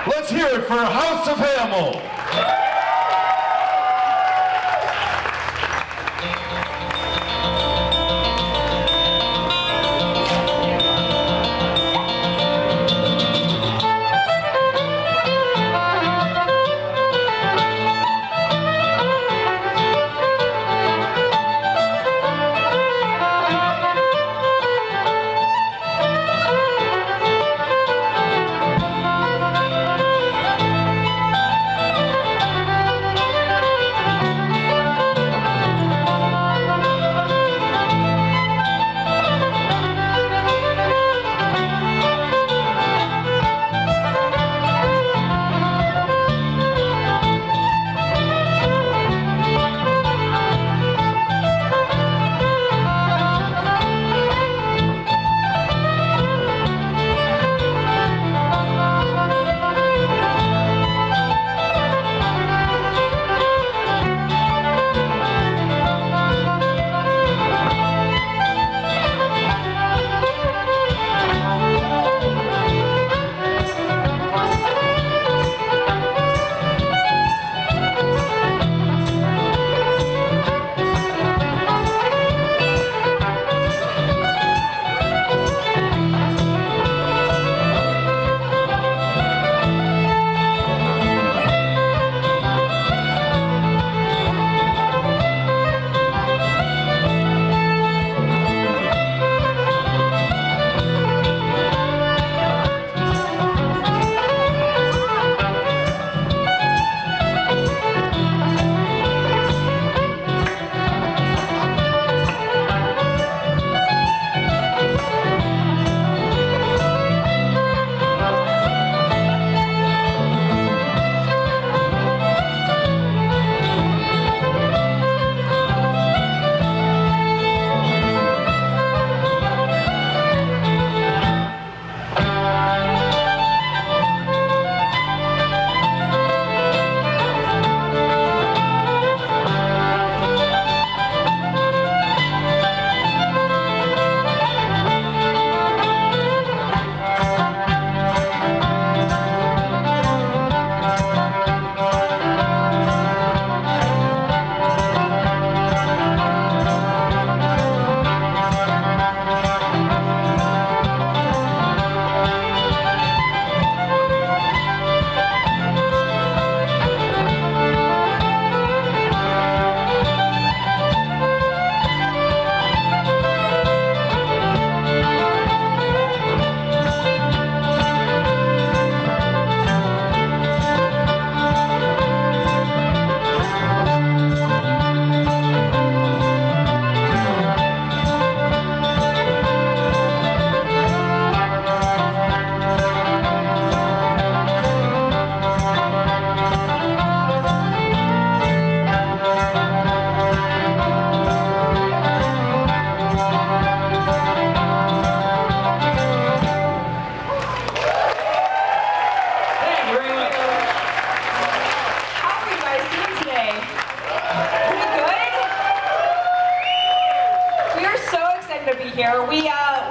Let's hear it for House of Hamill.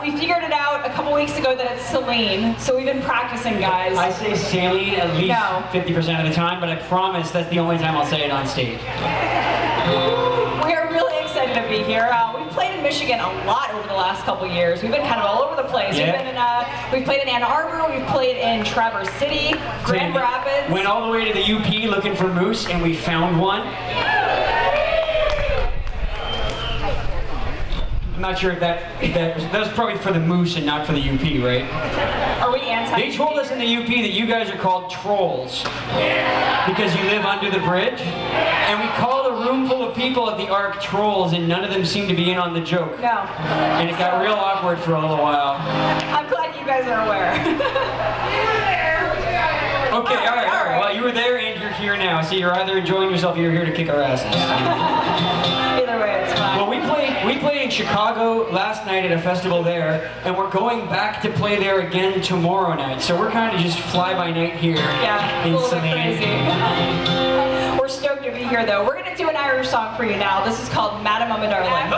We figured it out a couple weeks ago that it's Saline, so we've been practicing, guys. I say Saline at least 50% of the time, but I promise that's the only time I'll say it on stage. We are really excited to be here. We've played in Michigan a lot over the last couple years. We've been kind of all over the place. Yeah. We've played in Ann Arbor, we've played in Traverse City, Grand Rapids. Went all the way to the UP looking for moose, and we found one. I'm not sure if that was probably for the moose and not for the UP, right? Are we anti-UP? They told us in the UP that you guys are called trolls because you live under the bridge, and we called a room full of people at the Ark trolls, and none of them seemed to be in on the joke. No. And it got real awkward for a little while. I'm glad you guys are aware. Okay, all right. Well, you were there and you're here now, so you're either enjoying yourself or you're here to kick our asses. Either way, it's fine. Well, we played in Chicago last night at a festival there, and we're going back to play there again tomorrow night. So we're kind of just fly-by-night here in Saline. Crazy. We're stoked to be here, though. We're going to do an Irish song for you now. This is called Madam I'm a Darling.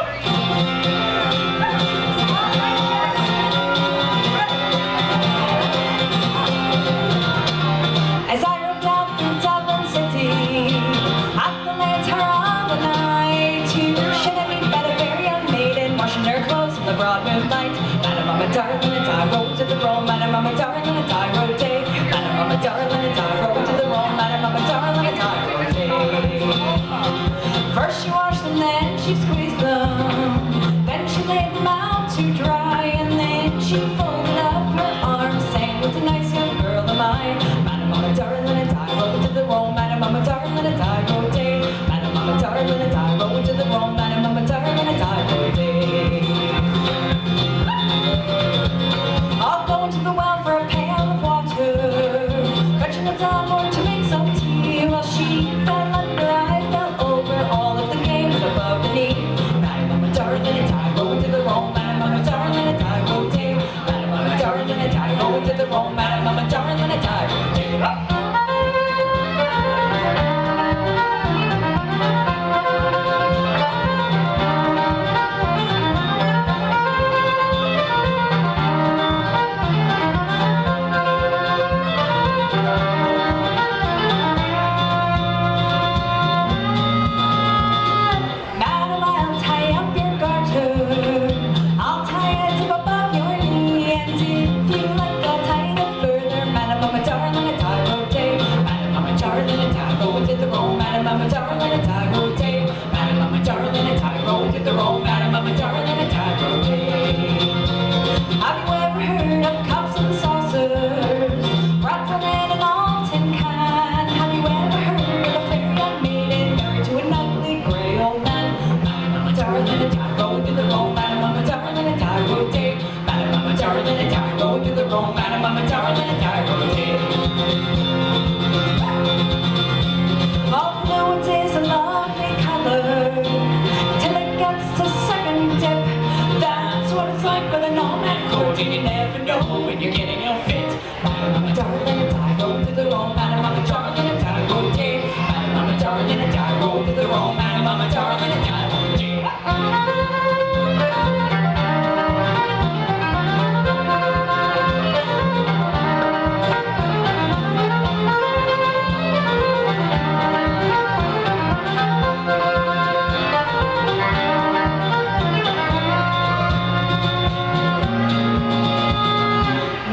mama, darling, a tide rotate. Madam, mama, darling, a tide roll to the roll. Madam, mama, darling, a tide rotate. Have you ever heard of cups and saucers, rattling in an old tin can? Have you ever heard of a fair young maiden married to an ugly gray old man? Madam, mama, darling, a tide roll to the roll. Madam, mama, darling, a tide rotate. Madam, mama, darling, a tide roll to the roll. Madam, mama, darling, a tide rotate. Although it is a lovely color, till it gets to second dip, that's what it's like with an all-man coat, and you never know when you're getting your fit. Madam, mama, darling, a tie roll to the roll. Madam, mama, darling, a tie rotate. Madam, mama, darling, a tie roll to the roll. Madam, mama, darling, a tie rotate.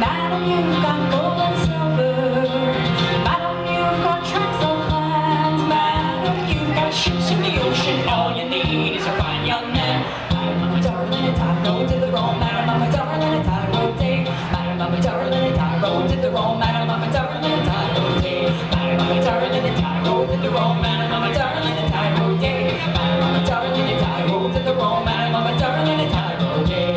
Madam, you've got gold and silver. Madam, you've got tracts of land. Madam, you've got ships in the ocean. All you need is a fine young man. Madam, mama, darling, a tie roll to the roll. Madam, mama, darling, a tie rotate. Madam, mama, darling, a tie roll to the roll. Madam, mama, darling, a tie rotate. Madam, mama, darling, a tie roll to the roll. Madam, mama, darling, a tie rotate. Madam, mama, darling, a tie roll to the roll. Madam, mama, darling, a tie rotate.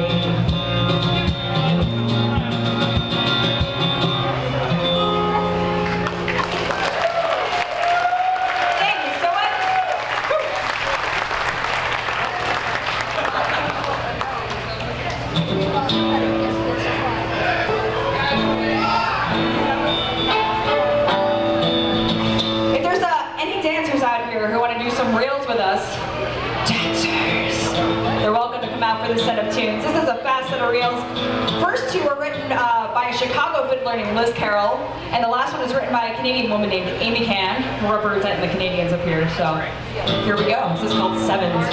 Thank you so much. If there's any dancers out here who want to do some reels with us, dancers, they're welcome to come out for this set of tunes. This is a fast set of reels. First two were written by a Chicago fiddler named Liz Carroll, and the last one was written by a Canadian woman named Amy Can, who representing the Canadians up here. So here we go. This is called Sevens.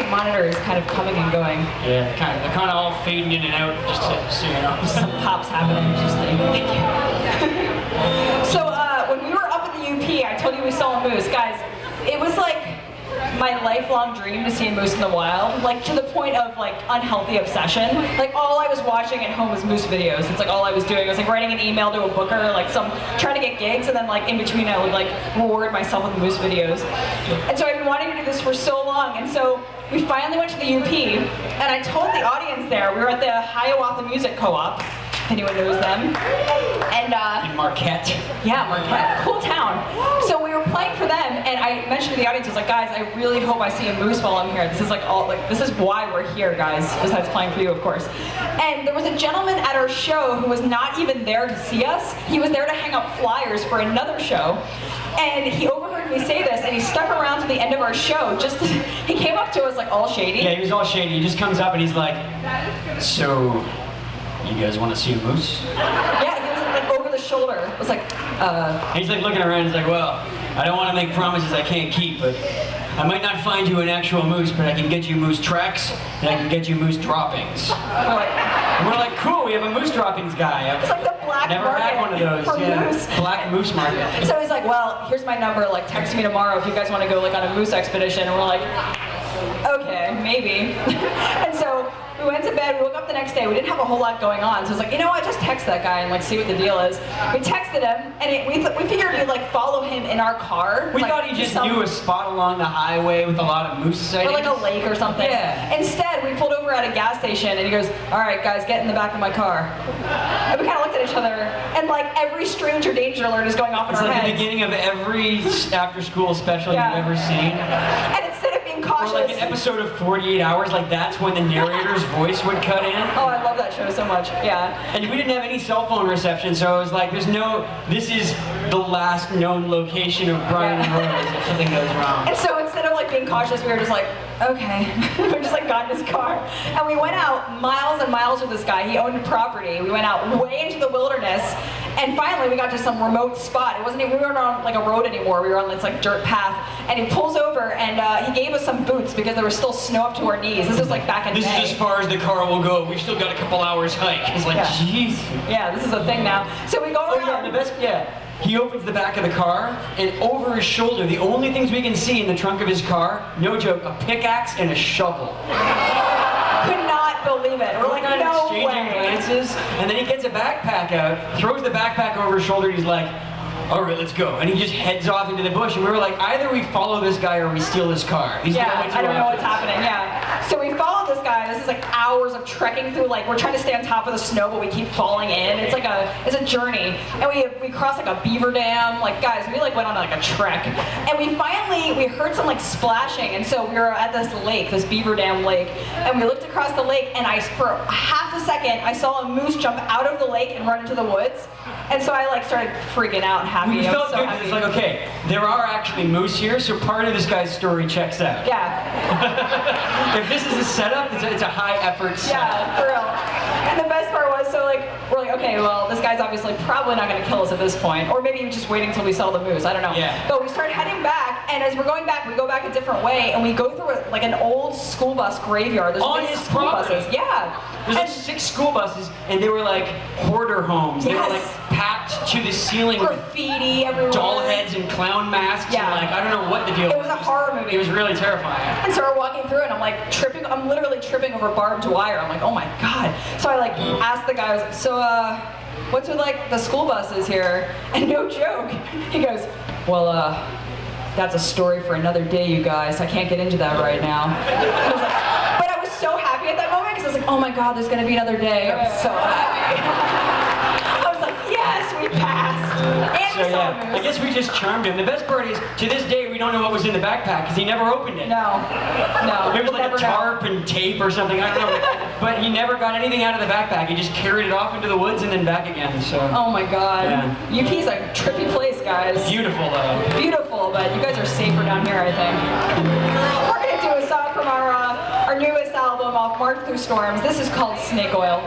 monitor is kind of coming and going. Yeah, they're kind of all fading in and out, just so you know. Some pops happening. Just like, thank you. So when we were up at the UP, I told you we saw a moose, guys. It was like my lifelong dream to see a moose in the wild, like to the point of like unhealthy obsession. Like all I was watching at home was moose videos. It's like all I was doing. I was like writing an email to a booker, like trying to get gigs, and then like in between I would like reward myself with moose videos. And so I've been wanting to do this for so long, and so we finally went to the UP, and I told the audience there, we were at the Hiawatha Music Co-op, if anyone knows them. And In Marquette. yeah, Marquette, cool town. So we were playing for them, and I mentioned to the audience, I was like, guys, I really hope I see a moose while I'm here. This is this is why we're here, guys, besides playing for you, of course. And there was a gentleman at our show who was not even there to see us. He was there to hang up flyers for another show. And he overheard me say this, and he stuck around to the end of our show. He came up to us like all shady. Yeah, he was all shady. He just comes up and he's like, so, you guys want to see a moose? Yeah, he was like over the shoulder. It was like, He's like looking around, he's like, well, I don't want to make promises I can't keep, but I might not find you an actual moose, but I can get you moose tracks, and I can get you moose droppings. And we're like, cool, we have a moose droppings guy. It's like the black Never market had one of those. for Yeah, moose. black moose market. So he's like, well, here's my number, like text me tomorrow if you guys want to go like on a moose expedition. And we're like, okay, maybe. And so we went to bed, we woke up the next day, we didn't have a whole lot going on, so I was like, you know what, just text that guy and like see what the deal is. We texted him, and we figured we'd like follow him in our car. We like, thought he just knew a spot along the highway with a lot of moose sightings. or like a lake or something. Yeah. Instead, we pulled over at a gas station, and he goes, all right, guys, get in the back of my car. And we kind of looked at each other, and like every stranger danger alert is going off in It's our like heads. the beginning of every after-school special Yeah. you've ever seen. And instead of being Or cautious, like an episode of 48 Hours, like that's when the narrator's voice would cut in. oh, I love that show so much. Yeah. And we didn't have any cell phone reception, so it was like, this is the last known location of Brian and Rose if something goes wrong. And so instead of like being cautious, we were just like, okay. We just like got in his car. And we went out miles and miles with this guy. He owned property. We went out way into the wilderness. And finally we got to some remote spot. We weren't on like a road anymore. We were on this like dirt path. And he pulls over, and he gave us some boots because there was still snow up to our knees. This was like back in This May. is as far as the car will go. We've still got a couple hours hike. It's like, Yeah. jeez. Yeah, this is a thing now. So we go Oh around. yeah, the best, yeah. He opens the back of the car, and over his shoulder, the only things we can see in the trunk of his car, no joke, a pickaxe and a shovel. Could not believe it. We're like, Kind of no exchanging way. glances, and then he gets a backpack out, throws the backpack over his shoulder, and he's like, all right, let's go. And he just heads off into the bush, and we were like, either we follow this guy or we steal his car. These are the Yeah, only two I don't know what's options. happening, yeah. So we follow this guy. This is like hours of trekking through, like, we're trying to stay on top of the snow, but we keep falling in. It's like it's a journey. And we crossed like a beaver dam. Like, guys, we like went on like a trek. And we heard some like splashing. And so we were at this lake, this beaver dam lake. And we looked across the lake, and for half a second, I saw a moose jump out of the lake and run into the woods. And so I like started freaking out and happy. We I was felt so good happy. because it's like, okay, there are actually moose here, so part of this guy's story checks out. Yeah. If this is a setup, it's a high effort setup. Yeah, for real. And the best part was, so like, we're like, okay, well, this guy's obviously probably not going to kill us at this point, or maybe he was just waiting until we saw the moose. I don't know. Yeah. But we start heading back, and as we're going back, we go back a different way, and we go through like an old school bus graveyard. There's On big his school property? buses. Yeah. There's like And 6 school buses, and they were like hoarder homes. They were Yes. like packed to the ceiling with graffiti everywhere. doll heads and clown masks, Yeah. and like, I don't know what the deal It was a horror movie. It was really terrifying. And so we're walking through, and I'm like tripping. I'm literally tripping over barbed wire. I'm like, oh my god. So I like asked the guy, I was like, so what's with like the school buses here? And no joke, he goes, well, that's a story for another day, you guys. I can't get into that right now. I was like, but I was so happy at that moment because I was like, oh my god, there's gonna be another day. I was so happy. I was like, yes, we passed. And So we saw yeah, a moose. I guess we just charmed him. The best part is, to this day, we don't know what was in the backpack because he never opened it. No, It was we'll like never a tarp and tape or something, I don't know. But he never got anything out of the backpack. He just carried it off into the woods and then back again, so. Oh my god. Yeah. UP's a trippy place, guys. Beautiful though. Beautiful, but you guys are safer down here, I think. We're gonna do a song from our newest album off March Through Storms. This is called Snake Oil.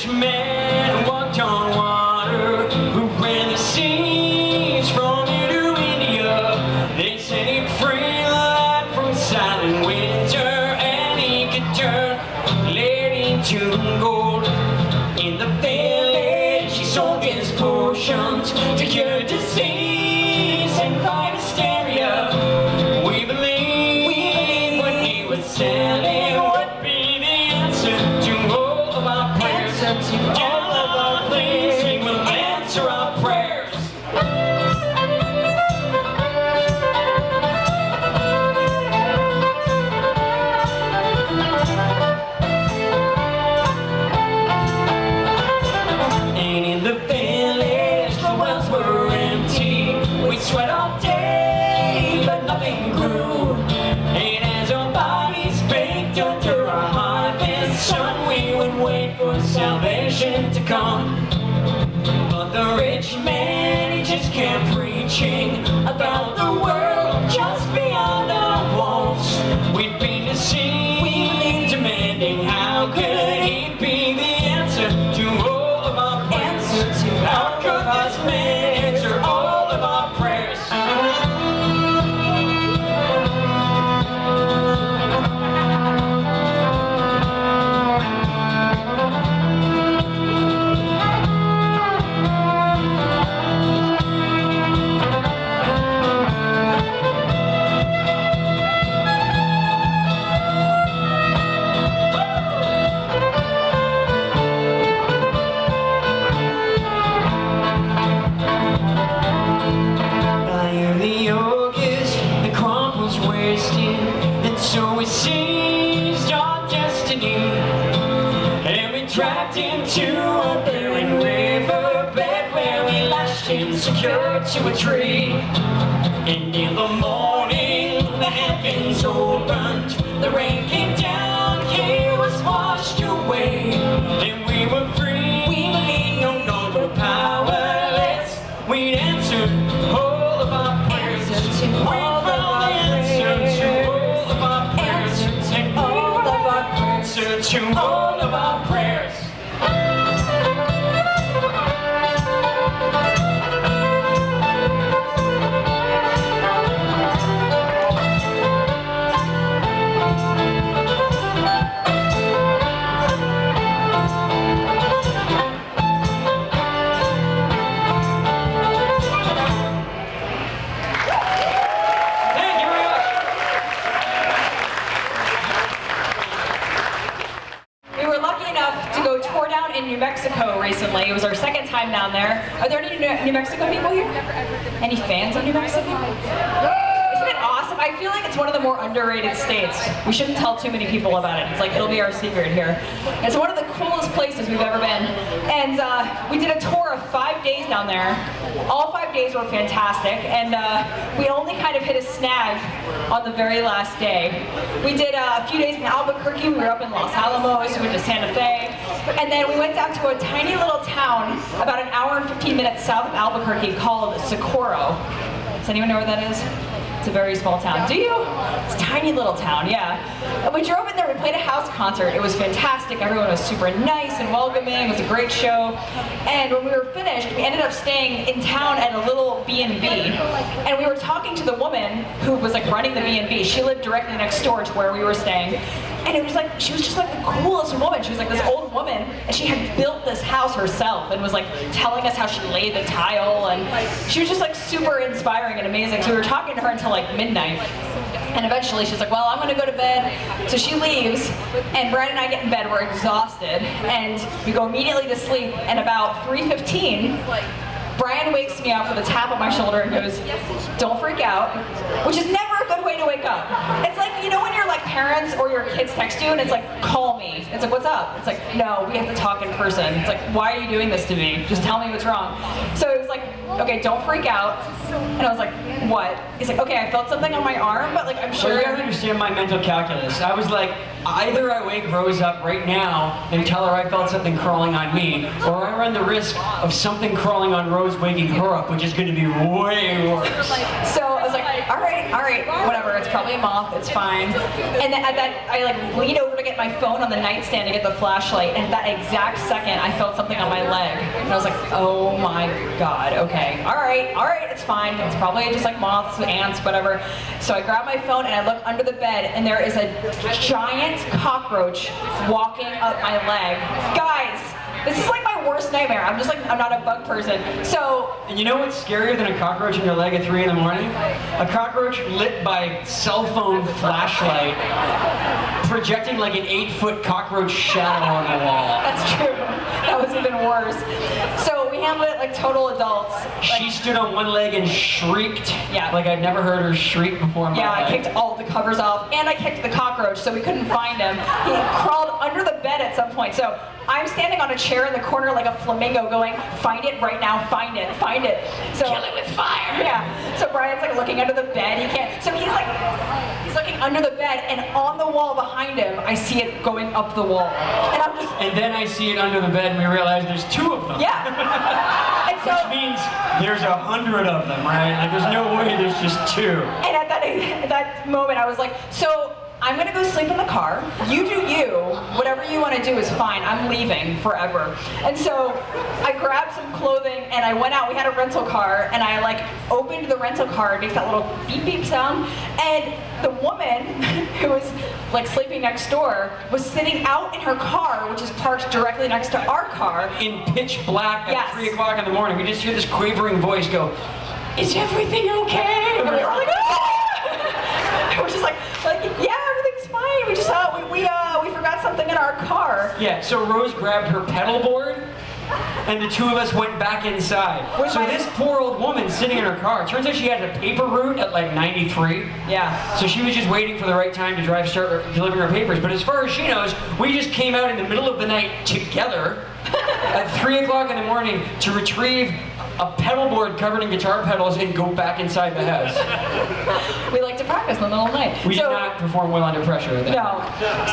rich man who walked on water, who ran the seas from here to India. They set him free like from silent winter, and he could turn lead into gold. In the village, he sold his potions to cure disease and fight hysteria. We believe what he was selling would be the answer to all of our prayers. Down of our prayers, he will answer our prayers. And in the village, the wells were empty. We sweat all day, but nothing grew. And as our bodies baked under our harvest sun, we would wait for salvation to come. But the rich man, he just kept preaching about the world just beyond our walls. We'd been deceived, we'd demanding how could he be the answer to all of our prayers? How could this man answer all of our prayers? By the August, the crop was wasted, and so we seized our destiny. And we dragged him to a barren riverbed where we lashed him secure to a tree. And in the morning, the heavens opened, the rain came down, he was washed away, and we were free. We believed no noble powerless, we'd answered all of our prayers. We found the answer to all of our prayers, and all of our answer to all of our prayers. Thank you very much. We were lucky enough to go tour down in New Mexico recently. It was our second time down there. Are there any New Mexico people here? Any fans of New Mexico? Isn't it awesome? I feel like it's one of the more underrated states. We shouldn't tell too many people about it. It's like, it'll be our secret here. It's one of the coolest places we've ever been. And we did a tour of 5 days down there. All 5 days were fantastic. And we only kind of hit a snag on the very last day. We did a few days in Albuquerque. We were up in Los Alamos. We went to Santa Fe. And then we went down to a tiny little town about an hour and 15 minutes south of Albuquerque called Socorro. Does anyone know where that is? It's a very small town. Do you? It's a tiny little town, yeah. And we drove in there, we played a house concert. It was fantastic. Everyone was super nice and welcoming. It was a great show. And when we were finished, we ended up staying in town at a little B&B. And we were talking to the woman who was like running the B&B. She lived directly next door to where we were staying. And it was like, she was just like the coolest woman. She was like this old woman, and she had built this house herself and was like telling us how she laid the tile, and she was just like super inspiring and amazing. So we were talking to her until like midnight. And eventually she's like, well, I'm gonna go to bed. So she leaves, and Brad and I get in bed, we're exhausted, and we go immediately to sleep, and about 3:15, Brian wakes me up with a tap on my shoulder and goes, don't freak out, which is never a good way to wake up. It's like, you know when your like parents or your kids text you and it's like, call me. It's like, what's up? It's like, no, we have to talk in person. It's like, why are you doing this to me? Just tell me what's wrong. So it was like, okay, don't freak out. And I was like, what? He's like, okay, I felt something on my arm, but like, I'm sure. Well, you gotta understand my mental calculus. I was like, either I wake Rose up right now and tell her I felt something crawling on me, or I run the risk of something crawling on Rose waking her up, which is gonna be way worse. So I was like, all right, whatever. It's probably a moth. It's fine. And then at that, I like leaned over to get my phone on the nightstand to get the flashlight. And at that exact second, I felt something on my leg. And I was like, oh my God, okay. All right, it's fine. It's probably just like moths, ants, whatever. So I grab my phone and I look under the bed and there is a giant cockroach walking up my leg. Guys, this is like my worst nightmare. I'm not a bug person. So, And you know what's scarier than a cockroach in your leg at 3 in the morning? A cockroach lit by cell phone flashlight, projecting like an 8-foot cockroach shadow on the wall. that's true. That was even worse. So we handled it like total adults. She stood on one leg and shrieked. Yeah. Like I'd never heard her shriek before in my Yeah, life. I kicked all the covers off, and I kicked the cockroach, so we couldn't find him. He crawled under the bed at some point. So I'm standing on a chair in the corner like a flamingo going, find it right now, find it. So Kill it with fire. yeah. So Brian's like looking under the bed. He can't. So he's looking under the bed, and on the wall behind him, I see it going up the wall. And I'm just And then I see it under the bed and we realize there's 2 of them. yeah. And so Which means there's 100 of them, right? Like there's no way there's just 2. and at that moment, I was like, so I'm gonna go sleep in the car. You do you. Whatever you want to do is fine. I'm leaving forever. And so I grabbed some clothing and I went out. We had a rental car and I like opened the rental car. It makes that little beep beep sound. And the woman who was like sleeping next door was sitting out in her car, which is parked directly next to our car. In pitch black at Yes. 3 o'clock in the morning, we just hear this quavering voice go, "Is everything okay?" And we were like, ah! It was just like, yeah, everything's fine. We just we forgot something in our car. Yeah, so Rose grabbed her pedal board, and the 2 of us went back inside. With So my- this poor old woman sitting in her car, turns out she had a paper route at like 93. Yeah. So she was just waiting for the right time to start delivering her papers. But as far as she knows, we just came out in the middle of the night together at 3 o'clock in the morning to retrieve a pedal board covered in guitar pedals and go back inside the house. We like to practice in the middle of the night. We did So- not perform well under pressure at that. No.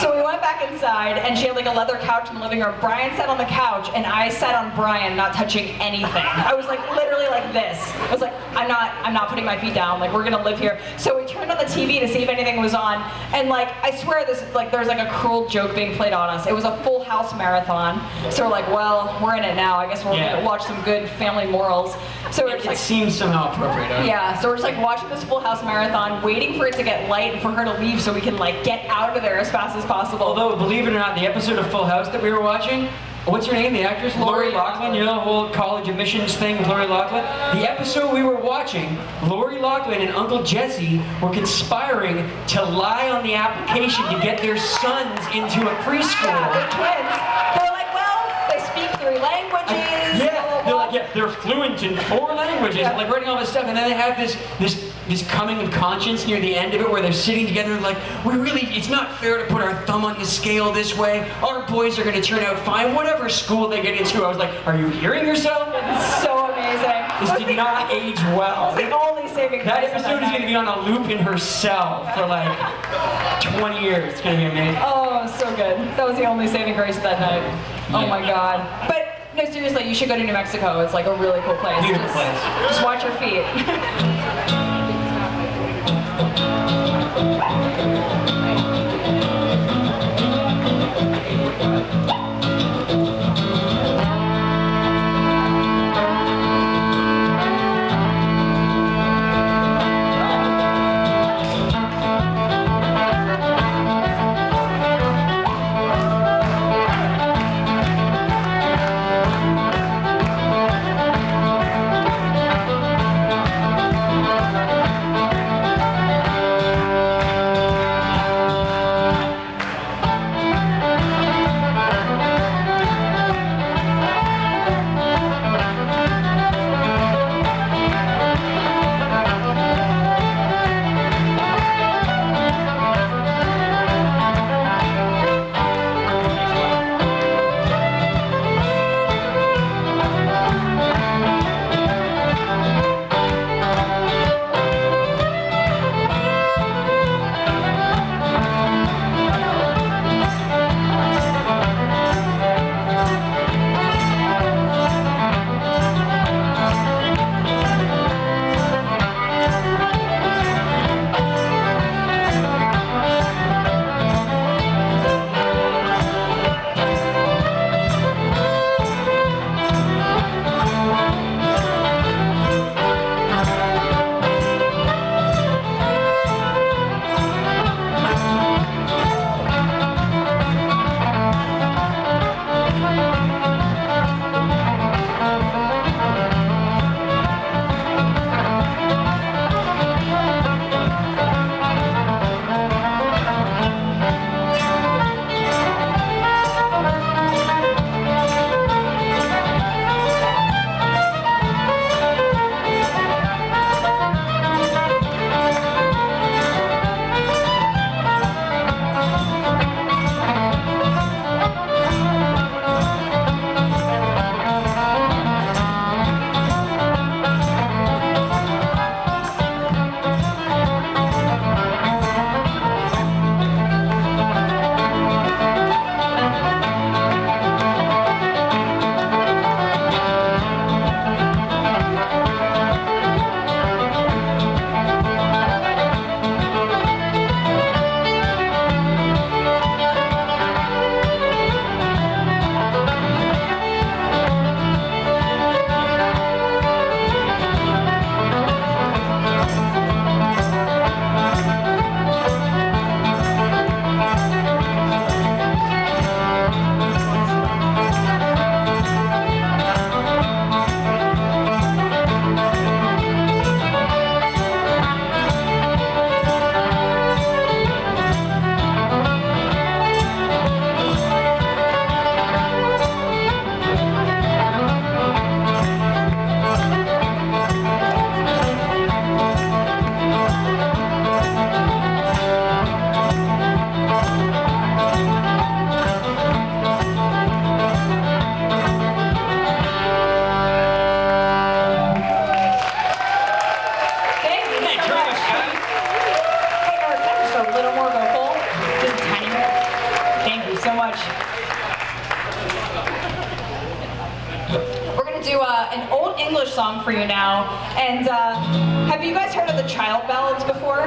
So we went back inside, and she had like a leather couch in the living room. Brian sat on the couch, and I sat on Brian, not touching anything. I was like literally like this. I was like, I'm not putting my feet down. Like we're gonna live here. So we turned on the TV to see if anything was on, and like I swear there's like a cruel joke being played on us. It was a Full House marathon. So we're like, well, we're in it now. I guess we're Yeah. gonna watch some good family morals. So we're It, just it like. seems somehow appropriate. Huh? Yeah, so we're just like watching this Full House marathon, waiting for it to get light and for her to leave so we can like get out of there as fast as possible. Although, believe it or not, the episode of Full House that we were watching, what's her name, the actress? Lori Loughlin. You know the whole college admissions thing with Lori Loughlin? The episode we were watching, Lori Loughlin and Uncle Jesse were conspiring to lie on the application to get their sons into a preschool. Yeah, they're twins. They're like, well, they speak 3 languages. blah, Yeah, blah, they're blah. like, yeah, they're fluent in 4 languages, Yeah. like writing all this stuff, and then they have this coming of conscience near the end of it where they're sitting together and like, it's not fair to put our thumb on the scale this way. Our boys are gonna turn out fine, whatever school they get into. I was like, are you hearing yourself? It's so amazing. This That's did the- not age well. That's the only saving That grace of episode is night. gonna be on a loop in her cell for like 20 years. It's gonna be amazing. Oh, so good. That was the only saving grace of that night. Oh Yeah. my God. But no, seriously, you should go to New Mexico. It's like a really cool place. Beautiful place. Just watch your feet. for you now. And have you guys heard of the child ballads before?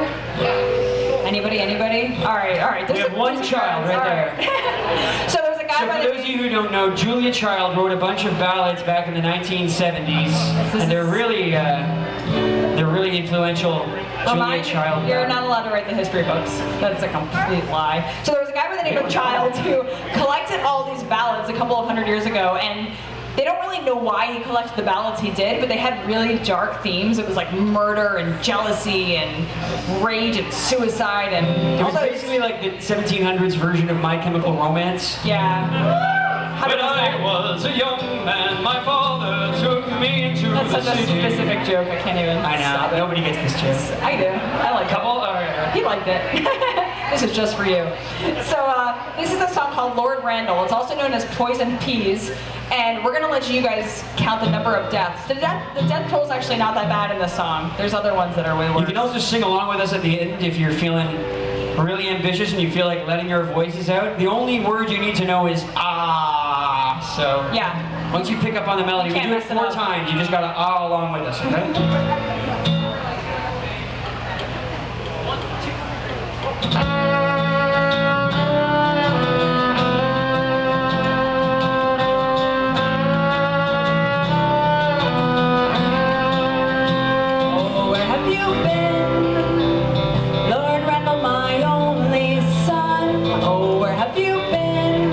Anybody? All right. We have one child right there. So there's a guy So by for the those of you who don't know, Julia Child wrote a bunch of ballads back in the 1970s, and they're really influential. Julia Child. You're not allowed to write the history books. That's a complete lie. So there was a guy by the name of Child who collected all these ballads a couple of hundred years ago, and they don't really know why he collected the ballads he did, but they had really dark themes. It was like murder and jealousy and rage and suicide and It was all those- basically like the 1700s version of My Chemical Romance. Yeah. When I was a young man, my father took me into That's the such a city. specific joke. I can't even. I stop know, it. nobody gets this joke. I do. I like Couple? it. All right. He liked it. This is just for you. So this is a song called Lord Randall. It's also known as Poison Peas. And we're going to let you guys count the number of deaths. The death toll is actually not that bad in this song. There's other ones that are way worse. You can also sing along with us at the end if you're feeling really ambitious and you feel like letting your voices out. The only word you need to know is ah. So Yeah. once you pick up on the melody, You we can't do it mess it 4 up. times. You just gotta ah along with us, okay? Oh, where have you been? Lord Randall, my only son. Oh, where have you been?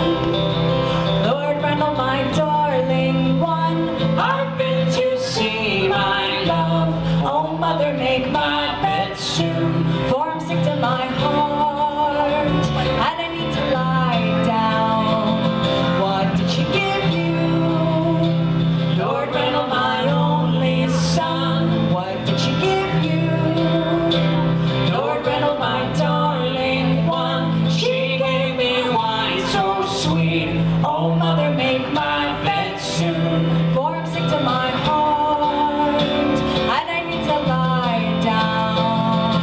Lord Randall, my darling one. I've been to see my love. Oh, mother, make my bed soon, for I'm sick to my heart, and I need to lie down. What did she give you? Lord Randall, my only son. What did she give you? Lord Randall, my darling one. She gave me wine so sweet. Oh, mother, make my bed soon, for I'm sick to my heart, and I need to lie down.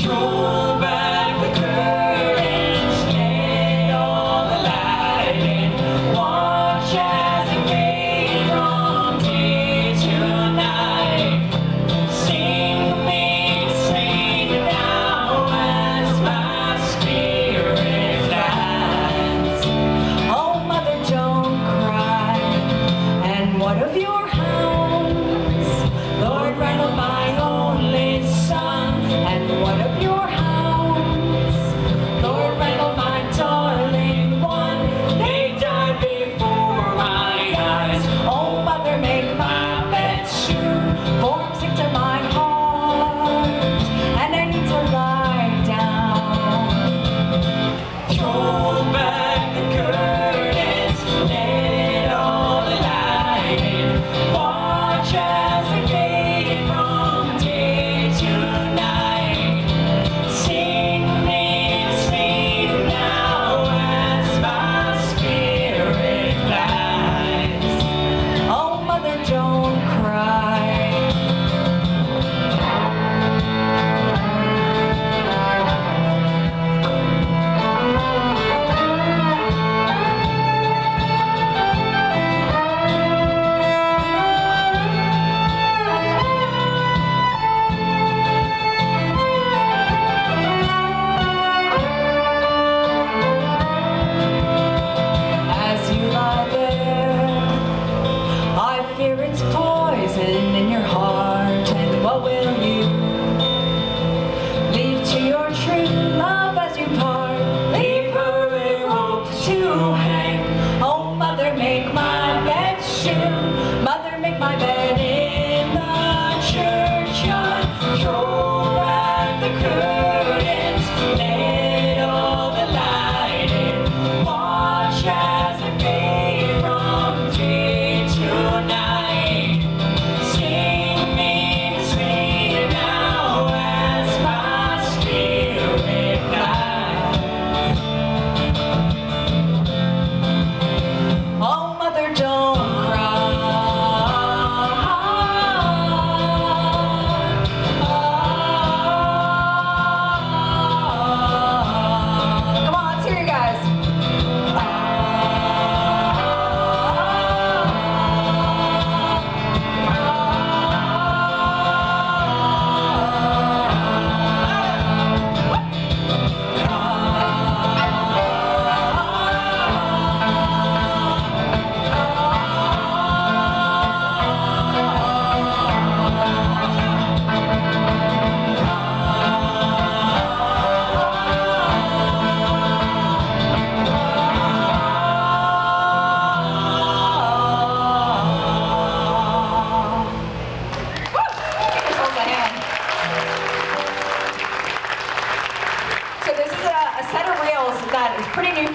Throw back the curtains, let all the light in. Watch as it fades from day to night. Sing me, sing now as my spirit flies. Oh, mother, don't cry. And what of your hounds? Lord Randall, my only son. And what of your hounds? Lord Randall, my darling one. They died before my eyes. Oh, mother, make my bed soon, for I'm sick to my heart, and I need to lie down. Throw back the curtains, let all the light in. Watch as they fade from day to night. Sing me, sing now as my spirit flies. Oh, mother, don't cry.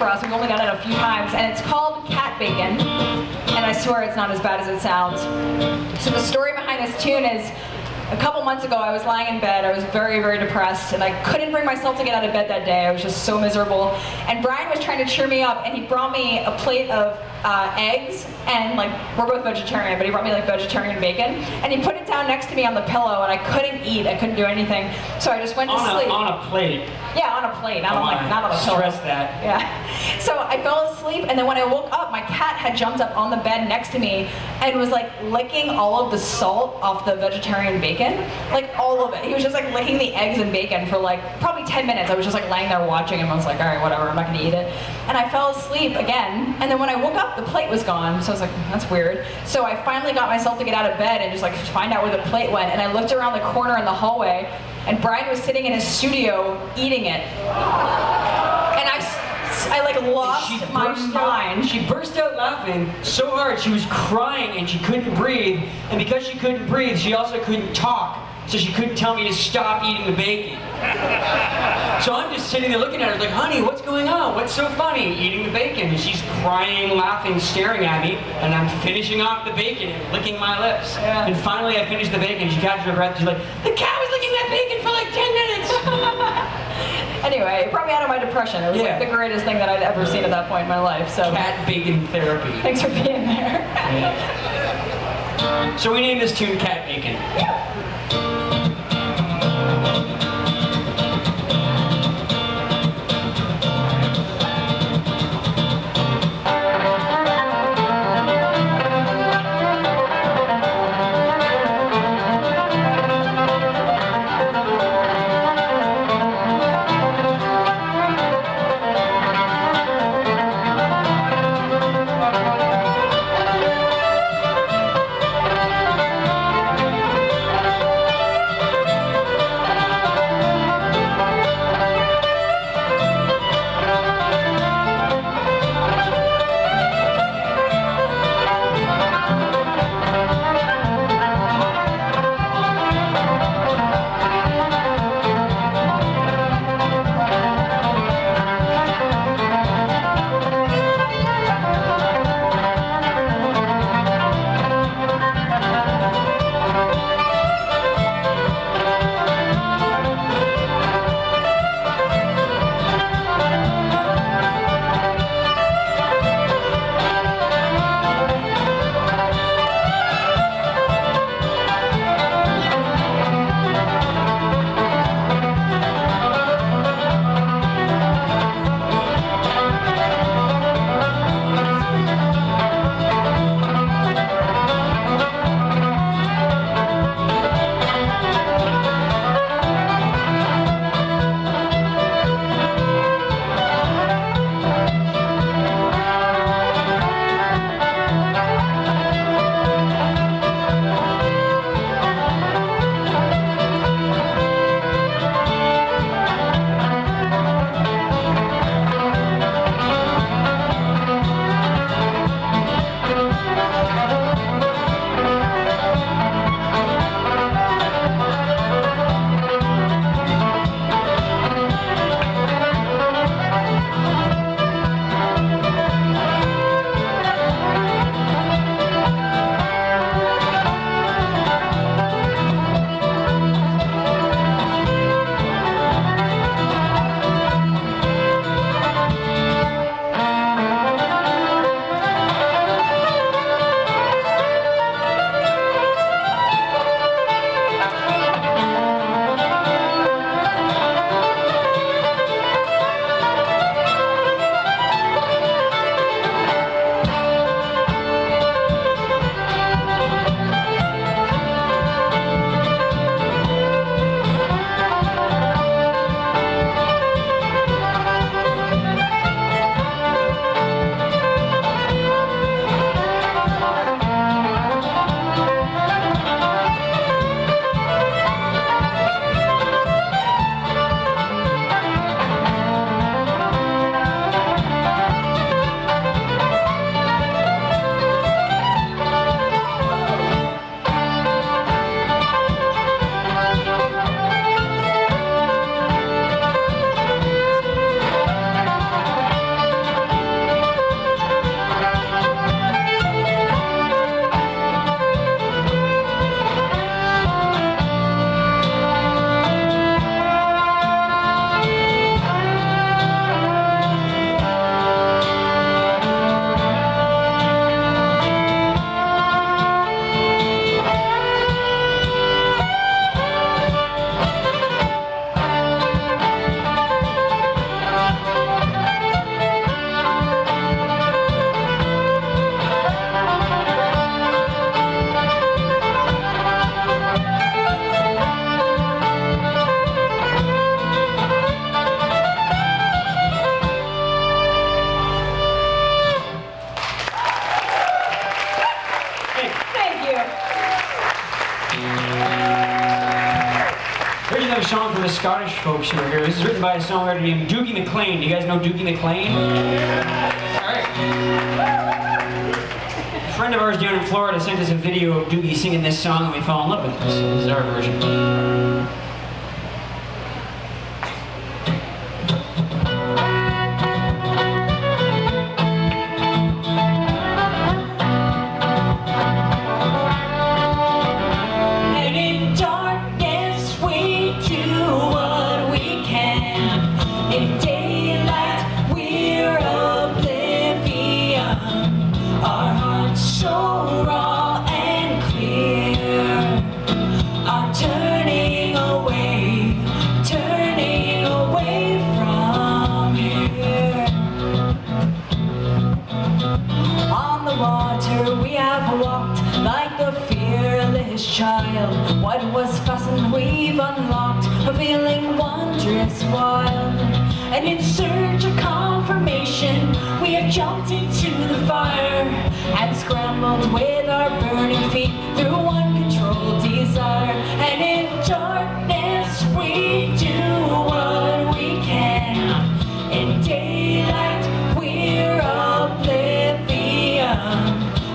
for us. We've only done it a few times, and it's called cat bacon. And I swear it's not as bad as it sounds. So the story behind this tune is, a couple months ago, I was lying in bed. I was very, very depressed, and I couldn't bring myself to get out of bed that day. I was just so miserable. And Brian was trying to cheer me up, and he brought me a plate of eggs, and like, we're both vegetarian, but he brought me like vegetarian bacon, and he put it down next to me on the pillow, and I couldn't eat. I couldn't do anything, so I just went to sleep. On a plate. Yeah, on a plate, not on a pillow. Stress that. Yeah. So I fell asleep, and then when I woke up, my cat had jumped up on the bed next to me and was like licking all of the salt off the vegetarian bacon, like all of it. He was just like licking the eggs and bacon for like probably 10 minutes. I was just like laying there watching him. I was like, all right, whatever, I'm not gonna eat it. And I fell asleep again, and then when I woke up, the plate was gone. So I was like, that's weird. So I finally got myself to get out of bed and just like find out where the plate went, and I looked around the corner in the hallway, and Brian was sitting in his studio eating it. And I like lost my mind. She burst out laughing so hard, she was crying and she couldn't breathe. And because she couldn't breathe, she also couldn't talk. So she couldn't tell me to stop eating the bacon. So I'm just sitting there looking at her like, honey, what's going on? What's so funny? Eating the bacon. And she's crying, laughing, staring at me, and I'm finishing off the bacon and licking my lips. Yeah. And finally I finished the bacon. She catches her breath. She's like, the cat was licking that bacon for like 10 minutes. Anyway, it brought me out of my depression. It was Yeah. like the greatest thing that I'd ever seen at that point in my life. So Cat bacon therapy. thanks for being there. So we named this tune Cat Bacon. Here's another song from the Scottish folks who are here. This is written by a songwriter named Doogie McLean. Do you guys know Doogie McLean? All right. A friend of ours down in Florida sent us a video of Doogie singing this song, and we fell in love with it. So this is our version. In daylight, we're oblivion. Our hearts so raw and clear are turning away from here. On the water we have walked like the fearless child. What was fastened we've unlocked, revealing wondrous wild. And in search of confirmation, we have jumped into the fire and scrambled with our burning feet through uncontrolled desire. And in darkness we do what we can. In daylight we're oblivion.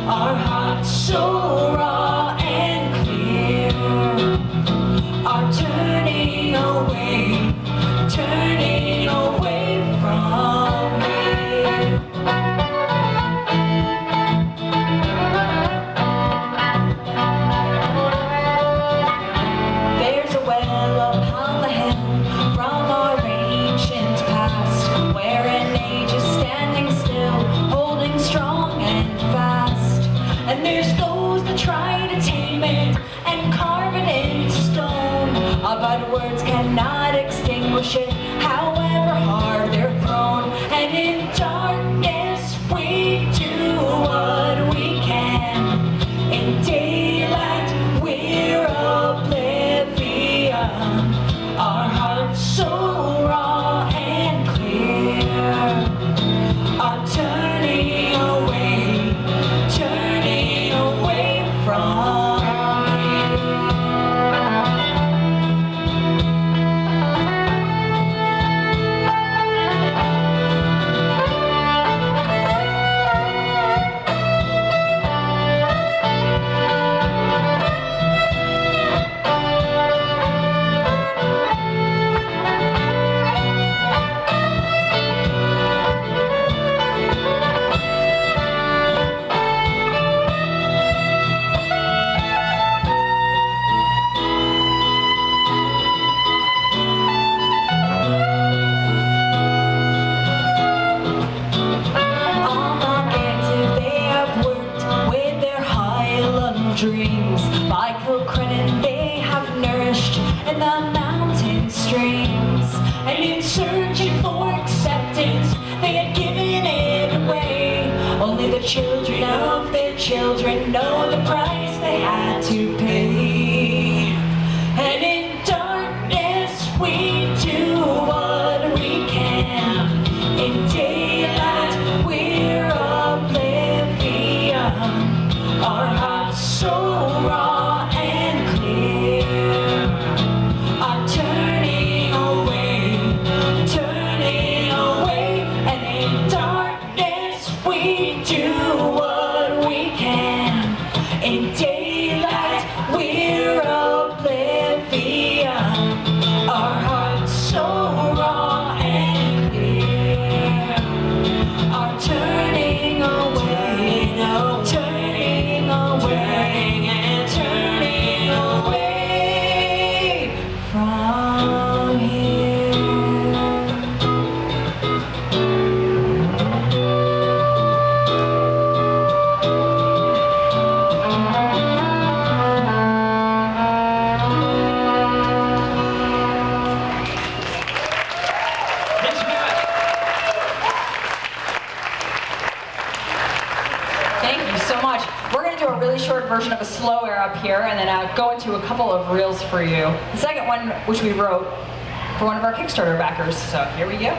Our hearts so raw and clear are turning away from here. There's a well upon the hill from our ancient past, where an age is standing still, holding strong and fast. And there's those that try to tame it and carve it into stone, but words cannot extinguish it, however hard they're thrown. And in darkness we do what we can. In daylight we're oblivion. Our hearts so raw and clear are turning away from here. Dreams by Kilcrennan they have nourished in the mountain streams, and in searching for acceptance they had given it away. Only the children of their children know the price they had to pay. And in darkness we do what we can. In daylight we're oblivion. Our hearts so raw and clear are turning away, and in darkness we do what we can. In daylight we're oblivion. Our hearts so raw and clear are turning away, turning away from here. Thank you so much. We're going to do a really short version of a slow air up here and then go into a couple of reels for you. The second one, which we wrote for one of our Kickstarter backers. So here we go.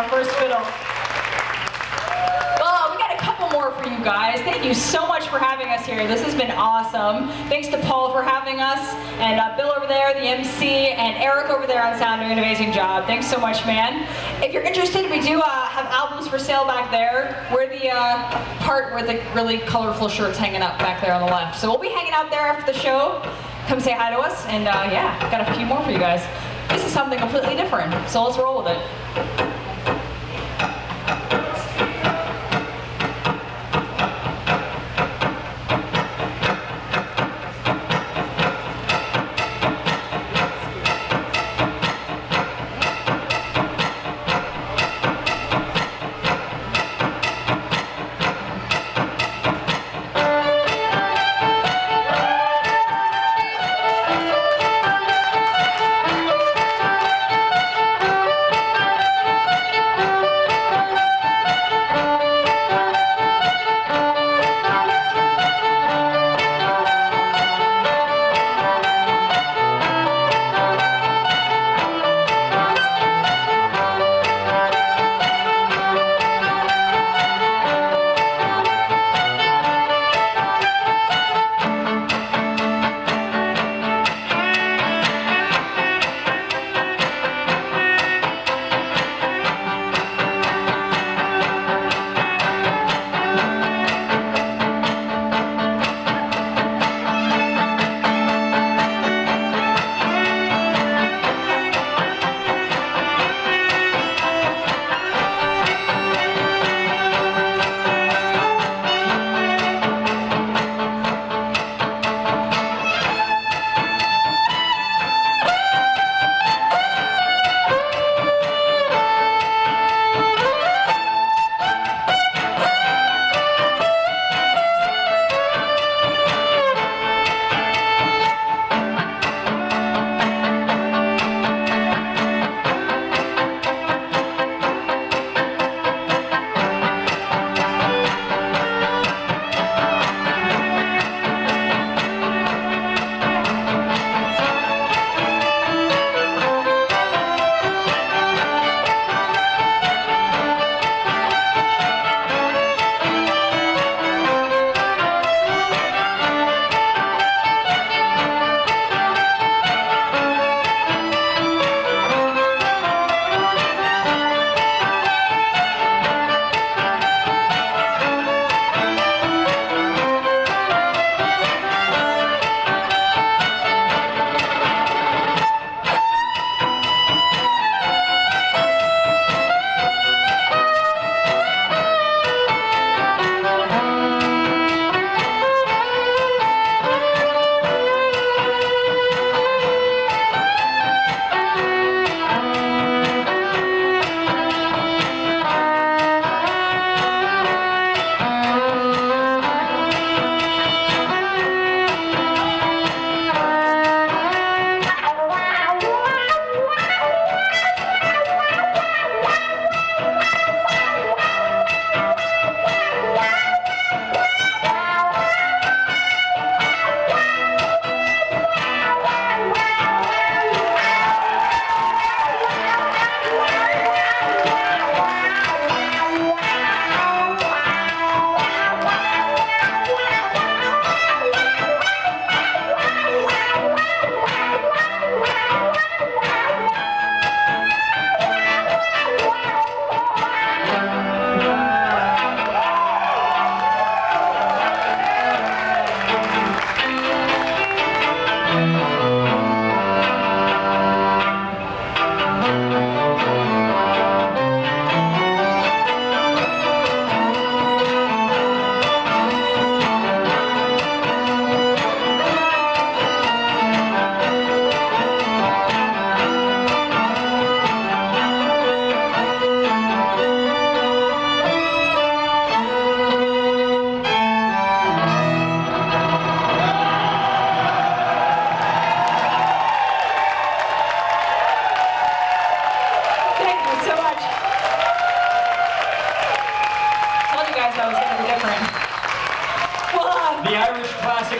first fiddle. Well, we got a couple more for you guys. Thank you so much for having us here. This has been awesome. Thanks to Paul for having us, and Bill over there, the MC, and Eric over there on sound doing an amazing job. Thanks so much, man. If you're interested, we do have albums for sale back there. We're the part where the really colorful shirts hanging up back there on the left. So we'll be hanging out there after the show. Come say hi to us, and yeah, got a few more for you guys. This is something completely different, so let's roll with it.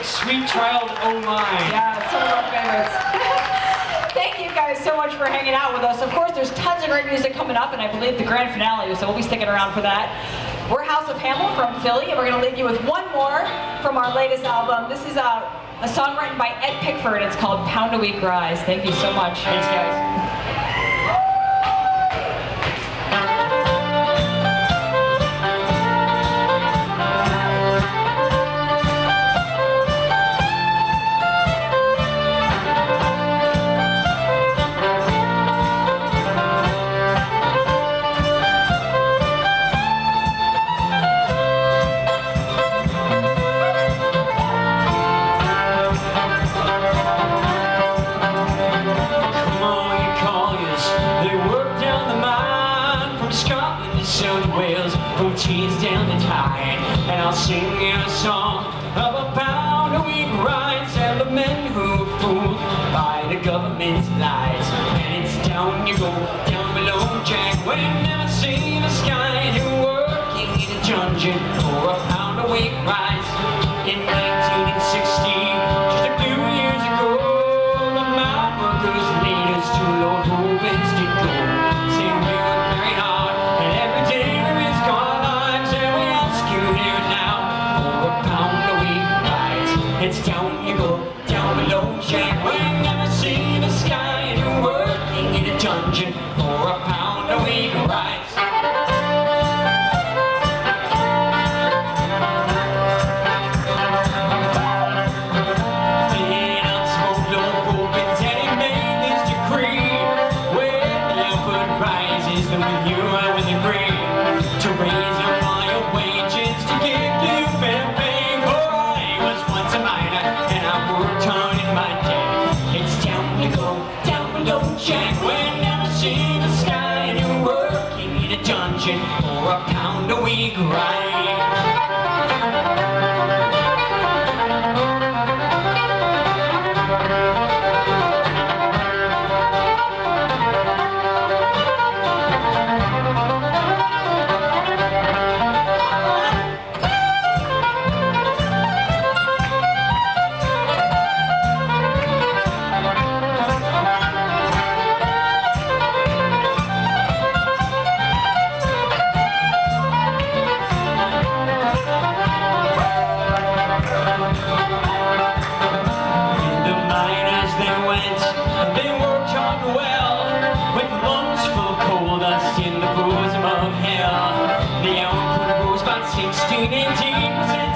Sweet Child Oh My. Yeah, it's one of our favorites. Thank you guys so much for hanging out with us. Of course, there's tons of great music coming up, and I believe the grand finale, so we'll be sticking around for that. We're House of Hamill from Philly, and we're going to leave you with one more from our latest album. This is a song written by Ed Pickford. It's called Pound a Week Rise. Thank you so much. Thanks, guys. From cheese down the tide, and I'll sing you a song of a pound a week rise and the men who are fooled by the government's lies. And it's down you go, down below, Jack, when you never see the sky, and you're working in a dungeon for a pound a week rise. In 1960, just a few years ago, the mine workers leaders to Lord Rubens did go, saying we were very hard, and every day there is gone. It's down you go, down below, Jack, when you never see the sky, and you're working in a dungeon for a pound a week rise. The unspoken Lord Rubens, and he made this decree: when the output rises, then with you I will agree to raise up all your wages, to give you fair pay. Once a miner, and I worked hard in my day. It's down you go, down below, Jack, when you never see the sky, and you're working in a dungeon for a pound a week rise.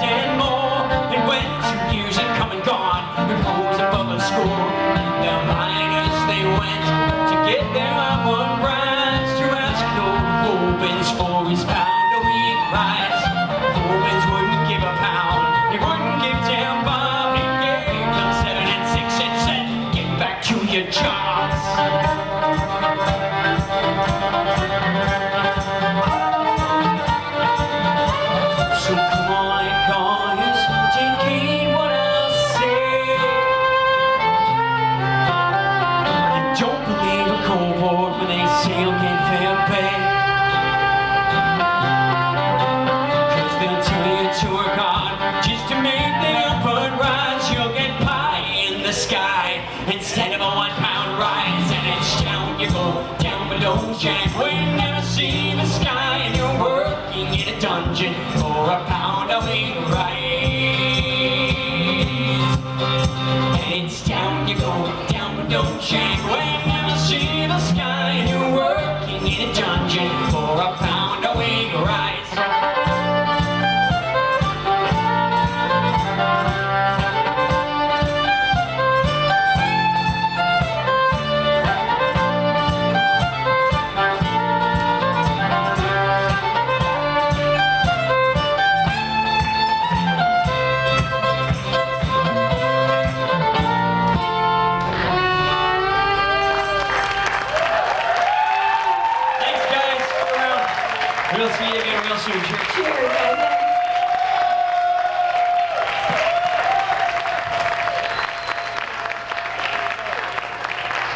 And more, and when 2 years had come and gone, the pools above the school, the miners they went to get their upward rise, to ask Lord Rubens for his pound a week rise. Rubens wouldn't give a pound, he wouldn't give 10 bob, he gave them 7 and 6 and said, get back to your jobs. So come on, guys, take heed what I'll say. And don't believe a cohort when they say you'll get fair pay. 'Cause they'll tell you to work hard just to make the upward rise. You'll get pie in the sky instead of a 1 pound rise. And it's down you go, down below, Jack, when you never see the sky, and you're working in a dungeon for a pound a week rise. And it's down you go, down below, Jack, when you never see the sky, and you're working in a dungeon for a pound a week rise. We'll see you again real soon. Cheers, guys.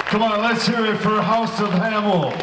Come on, let's hear it for House of Hamill.